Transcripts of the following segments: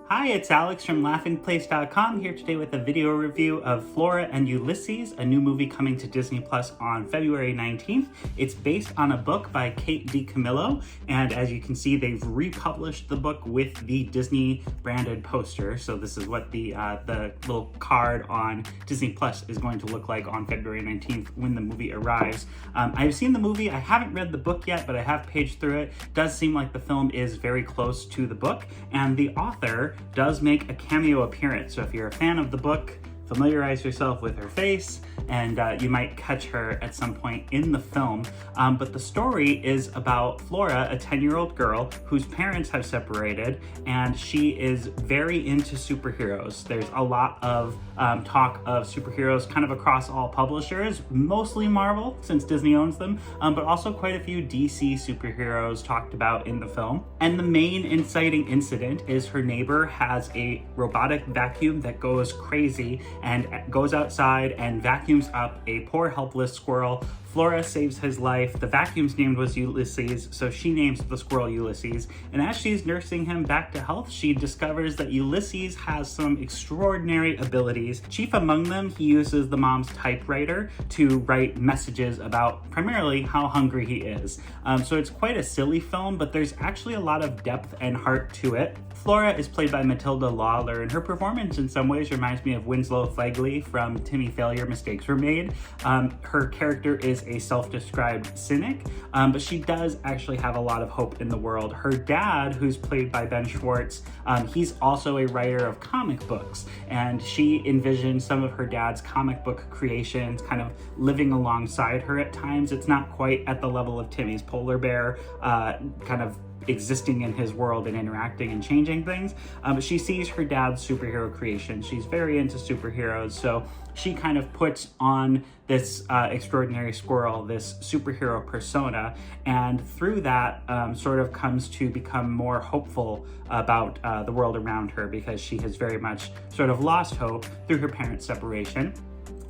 Hi, it's Alex from laughingplace.com here today with a video review of Flora and Ulysses, a new movie coming to Disney Plus on February 19th. It's based on a book by Kate DiCamillo, and as you can see, they've republished the book with the Disney branded poster. So this is what the little card on Disney Plus is going to look like on February 19th when the movie arrives. I've seen the movie, I haven't read the book yet, but I have paged through it. It does seem like the film is very close to the book, and the author does make a cameo appearance. So if you're a fan of the book, familiarize yourself with her face, and you might catch her at some point in the film. But the story is about Flora, a 10-year-old girl whose parents have separated, and she is very into superheroes. There's a lot of talk of superheroes kind of across all publishers, mostly Marvel, since Disney owns them, but also quite a few DC superheroes talked about in the film. And the main inciting incident is her neighbor has a robotic vacuum that goes crazy and goes outside and vacuums up a poor helpless squirrel. Flora saves his life. The vacuum's name was Ulysses, so she names the squirrel Ulysses. And as she's nursing him back to health, she discovers that Ulysses has some extraordinary abilities. Chief among them, he uses the mom's typewriter to write messages about primarily how hungry he is. So it's quite a silly film, but there's actually a lot of depth and heart to it. Flora is played by Matilda Lawler, and her performance in some ways reminds me of Winslow Fegley from Timmy Failure Mistakes Were Made. Her character is a self-described cynic, but she does actually have a lot of hope in the world. Her dad, who's played by Schwartz, he's also a writer of comic books, and she envisions some of her dad's comic book creations kind of living alongside her at times. It's not quite at the level of Timmy's polar bear, kind of existing in his world and interacting and changing things, but she sees her dad's superhero creation. She's very into superheroes, so she kind of puts on this extraordinary squirrel, this superhero persona, and through that sort of comes to become more hopeful about the world around her, because she has very much sort of lost hope through her parents' separation.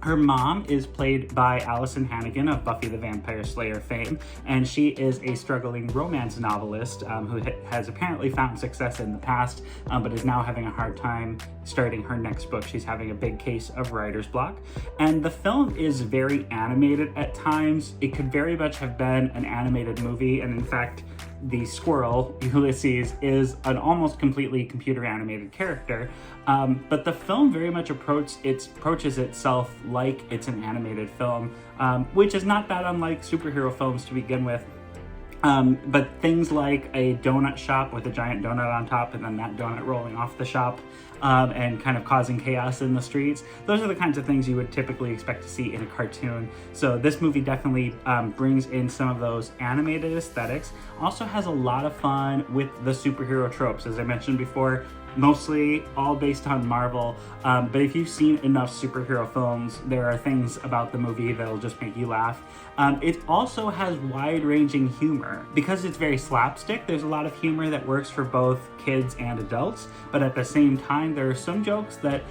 Her mom is played by Alyson Hannigan of Buffy the Vampire Slayer fame, and she is a struggling romance novelist who has apparently found success in the past, but is now having a hard time starting her next book. She's having a big case of writer's block. And the film is very animated at times. It could very much have been an animated movie, and in fact, the squirrel, Ulysses, is an almost completely computer animated character, but the film very much approaches itself like it's an animated film, which is not that unlike superhero films to begin with. But things like a donut shop with a giant donut on top and then that donut rolling off the shop and kind of causing chaos in the streets, those are the kinds of things you would typically expect to see in a cartoon. So this movie definitely brings in some of those animated aesthetics. Also has a lot of fun with the superhero tropes, as I mentioned before, mostly all based on Marvel, but if you've seen enough superhero films, there are things about the movie that'll just make you laugh. It also has wide-ranging humor. Because it's very slapstick, there's a lot of humor that works for both kids and adults, but at the same time, there are some jokes that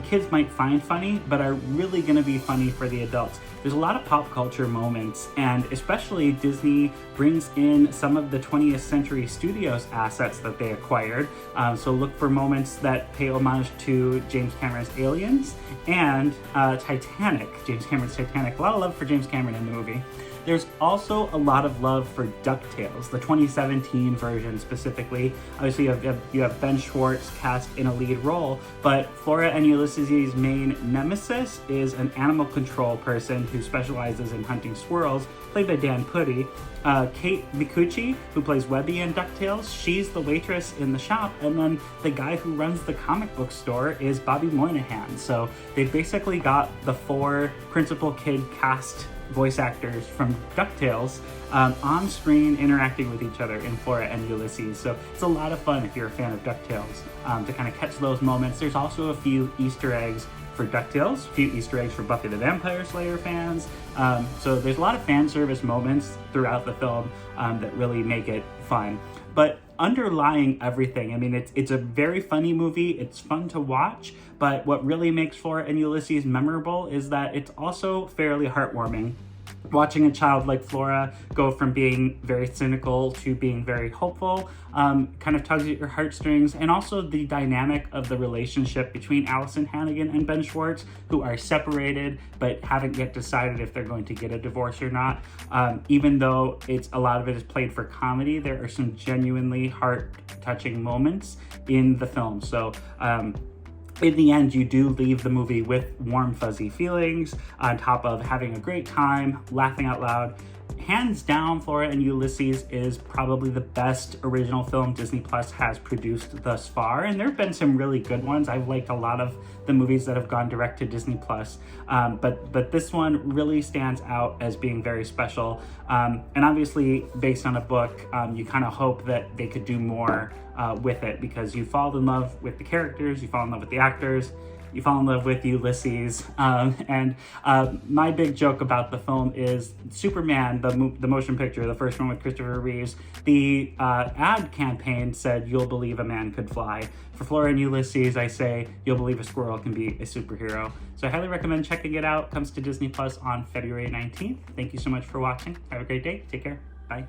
kids might find funny, but are really gonna be funny for the adults. There's a lot of pop culture moments, and especially Disney brings in some of the 20th Century Studios assets that they acquired. So look for moments that pay homage to James Cameron's Aliens and Titanic, James Cameron's Titanic. A lot of love for James Cameron in the movie. There's also a lot of love for DuckTales, the 2017 version specifically. Obviously, you have Ben Schwartz cast in a lead role, but Flora and Ulysses' main nemesis is an animal control person who specializes in hunting squirrels, played by Pudi. Kate McCucci, who plays Webby in DuckTales, she's the waitress in the shop, and then the guy who runs the comic book store is Bobby Moynihan. So they've basically got the four principal kid cast voice actors from DuckTales on screen interacting with each other in Flora and Ulysses. So it's a lot of fun if you're a fan of DuckTales to kind of catch those moments. There's also a few Easter eggs for DuckTales, a few Easter eggs for Buffy the Vampire Slayer fans. So there's a lot of fan service moments throughout the film that really make it fun. But underlying everything, I mean, it's a very funny movie, it's fun to watch, but what really makes Flora and Ulysses memorable is that it's also fairly heartwarming. watching a child like Flora go from being very cynical to being very hopeful kind of tugs at your heartstrings, and also the dynamic of the relationship between Alyson Hannigan and Ben Schwartz, who are separated but haven't yet decided if they're going to get a divorce or not. Even though a lot of it is played for comedy, there are some genuinely heart-touching moments in the film. So in the end, you do leave the movie with warm, fuzzy feelings, on top of having a great time, laughing out loud. Hands down, Flora and Ulysses is probably the best original film Disney Plus has produced thus far, and there have been some really good ones. I've liked a lot of the movies that have gone direct to Disney Plus, but this one really stands out as being very special. And obviously, based on a book, you kind of hope that they could do more with it, because you fall in love with the characters, you fall in love with the actors, you fall in love with Ulysses. And my big joke about the film is Superman, the motion picture, the first one with Christopher Reeves, the ad campaign said, "You'll believe a man could fly." For Flora and Ulysses, I say, "You'll believe a squirrel can be a superhero." So I highly recommend checking it out. It comes to Disney Plus on February 19th. Thank you so much for watching. Have a great day. Take care. Bye.